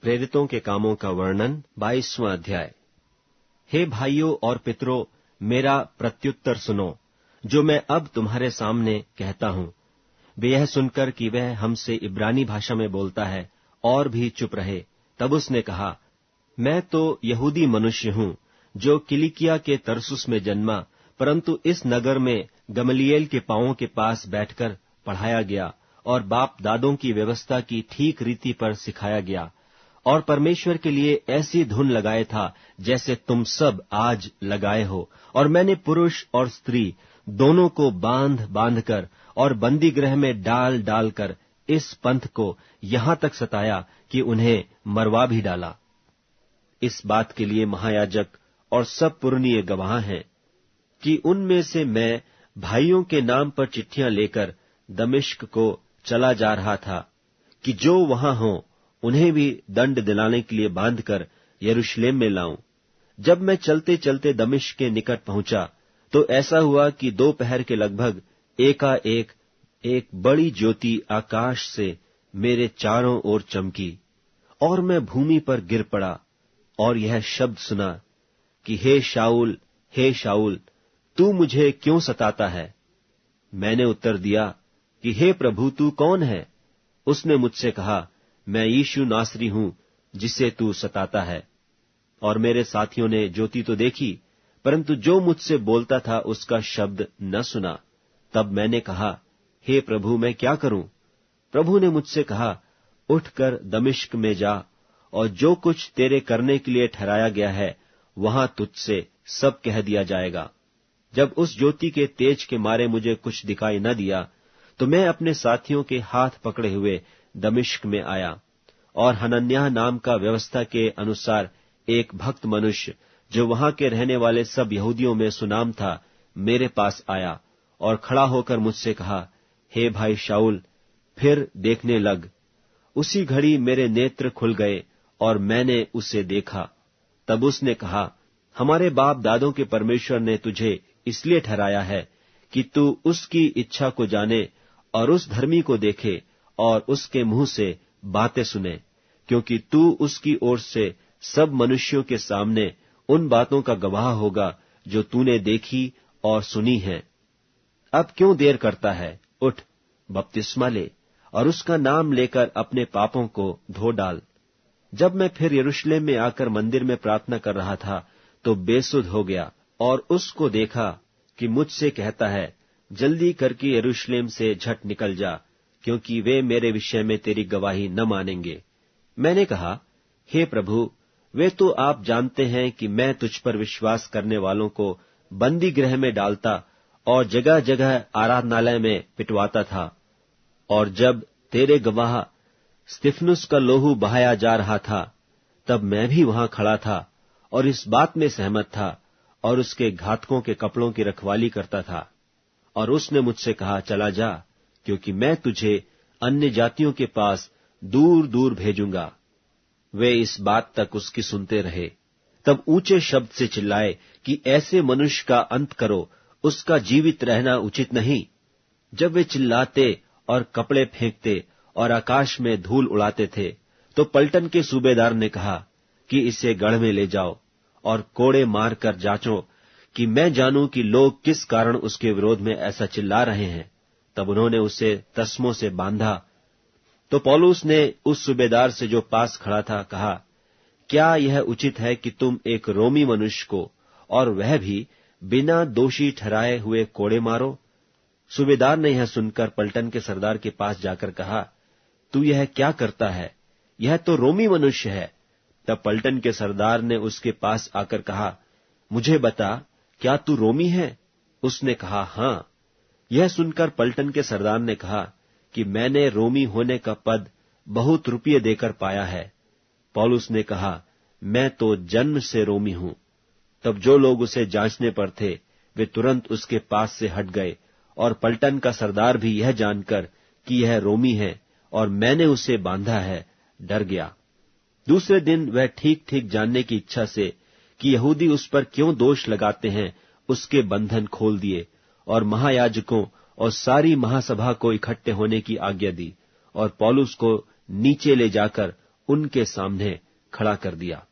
प्रेरितों के कामों का वर्णन 22वां अध्याय। हे भाइयों और पितरों, मेरा प्रत्युत्तर सुनो, जो मैं अब तुम्हारे सामने कहता हूं। वे यह सुनकर कि वह हमसे इब्रानी भाषा में बोलता है और भी चुप रहे। तब उसने कहा, मैं तो यहूदी मनुष्य हूं, जो किलिकिया के तरसुस में जन्मा, परंतु इस नगर में गमलीएल के पांवों के पास बैठकर पढ़ाया गया और बाप दादों की व्यवस्था की ठीक रीति पर सिखाया गया, और परमेश्वर के लिए ऐसी धुन लगाए था जैसे तुम सब आज लगाए हो। और मैंने पुरुष और स्त्री दोनों को बांध बांधकर और बंदी गृह में डाल डालकर इस पंथ को यहां तक सताया कि उन्हें मरवा भी डाला। इस बात के लिए महायाजक और सब पुरनीय गवाह हैं कि उनमें से मैं भाइयों के नाम पर चिट्ठियां लेकर दमिश्क को चला जा रहा था कि जो वहां हों उन्हें भी दंड दिलाने के लिए बांधकर यरूशलेम में लाऊं। जब मैं चलते चलते दमिश्क के निकट पहुंचा तो ऐसा हुआ कि दोपहर के लगभग एकाएक एक बड़ी ज्योति आकाश से मेरे चारों ओर चमकी, और मैं भूमि पर गिर पड़ा और यह शब्द सुना कि हे शाऊल, तू मुझे क्यों सताता है? मैंने उत्तर दिया कि हे प्रभु, तू कौन है? उसने मुझसे कहा, मैं यीशु नासरी हूं, जिसे तू सताता है। और मेरे साथियों ने ज्योति तो देखी, परंतु जो मुझसे बोलता था उसका शब्द न सुना। तब मैंने कहा, हे प्रभु, मैं क्या करूं? प्रभु ने मुझसे कहा, उठकर दमिश्क में जा, और जो कुछ तेरे करने के लिए ठहराया गया है वहां तुझसे सब कह दिया जाएगा। जब उस ज्योति के तेज के मारे मुझे कुछ दिखाई न दिया, तो मैं अपने साथियों के हाथ पकड़े हुए दमिश्क में आया, और हनन्याह नाम का व्यवस्था के अनुसार एक भक्त मनुष्य, जो वहां के रहने वाले सब यहूदियों में सुनाम था, मेरे पास आया और खड़ा होकर मुझसे कहा, हे भाई शाऊल, फिर देखने लग। उसी घड़ी मेरे नेत्र खुल गए और मैंने उसे देखा। तब उसने कहा, हमारे बाप दादों के परमेश्वर ने तुझे इसलिए ठहराया है कि तू उसकी इच्छा को जाने और उस धर्मी को देखे और उसके मुंह से बातें सुने, क्योंकि तू उसकी ओर से सब मनुष्यों के सामने उन बातों का गवाह होगा जो तूने देखी और सुनी है। अब क्यों देर करता है? उठ, बपतिस्मा ले और उसका नाम लेकर अपने पापों को धो डाल। जब मैं फिर यरूशलेम में आकर मंदिर में प्रार्थना कर रहा था तो बेसुध हो गया और उसको देखा कि मुझसे कहता है, जल्दी करके यरूशलेम से झट निकल जा, क्योंकि वे मेरे विषय में तेरी गवाही न मानेंगे। मैंने कहा, हे प्रभु, वे तो आप जानते हैं कि मैं तुझ पर विश्वास करने वालों को बंदी गृह में डालता और जगह जगह आराधनालय में पिटवाता था। और जब तेरे गवाह स्तिफनुस का लोहू बहाया जा रहा था, तब मैं भी वहां खड़ा था और इस बात में सहमत था और उसके घातकों के कपड़ों की रखवाली करता था। और उसने मुझसे कहा, चला जा, क्योंकि मैं तुझे अन्य जातियों के पास दूर दूर भेजूंगा। वे इस बात तक उसकी सुनते रहे। तब ऊंचे शब्द से चिल्लाए कि ऐसे मनुष्य का अंत करो, उसका जीवित रहना उचित नहीं। जब वे चिल्लाते और कपड़े फेंकते और आकाश में धूल उड़ाते थे, तो पलटन के सूबेदार ने कहा कि इसे गढ़ में ले जाओ और कोड़े मारकर जांचो कि मैं जानूं कि लोग किस कारण उसके विरोध में ऐसा चिल्ला रहे हैं। तब उन्होंने उसे तस्मों से बांधा। तो पौलुस ने उस सूबेदार से जो पास खड़ा था कहा, क्या यह उचित है कि तुम एक रोमी मनुष्य को, और वह भी बिना दोषी ठहराए हुए, कोड़े मारो? सूबेदार ने यह सुनकर पलटन के सरदार के पास जाकर कहा, तू यह क्या करता है? यह तो रोमी मनुष्य है। तब पलटन के सरदार ने उसके पास आकर कहा, मुझे बता, क्या तू रोमी है? उसने कहा, हाँ। यह सुनकर पलटन के सरदार ने कहा कि मैंने रोमी होने का पद बहुत रुपये देकर पाया है। पौलुस ने कहा, मैं तो जन्म से रोमी हूं। तब जो लोग उसे जांचने पर थे, वे तुरंत उसके पास से हट गए, और पलटन का सरदार भी यह जानकर कि यह रोमी है और मैंने उसे बांधा है, डर गया। दूसरे दिन वह ठीक ठीक जानने की इच्छा से कि यहूदी उस पर क्यों दोष लगाते हैं, उसके बंधन खोल दिए और महायाजकों और सारी महासभा को इकट्ठे होने की आज्ञा दी, और पौलुस को नीचे ले जाकर उनके सामने खड़ा कर दिया।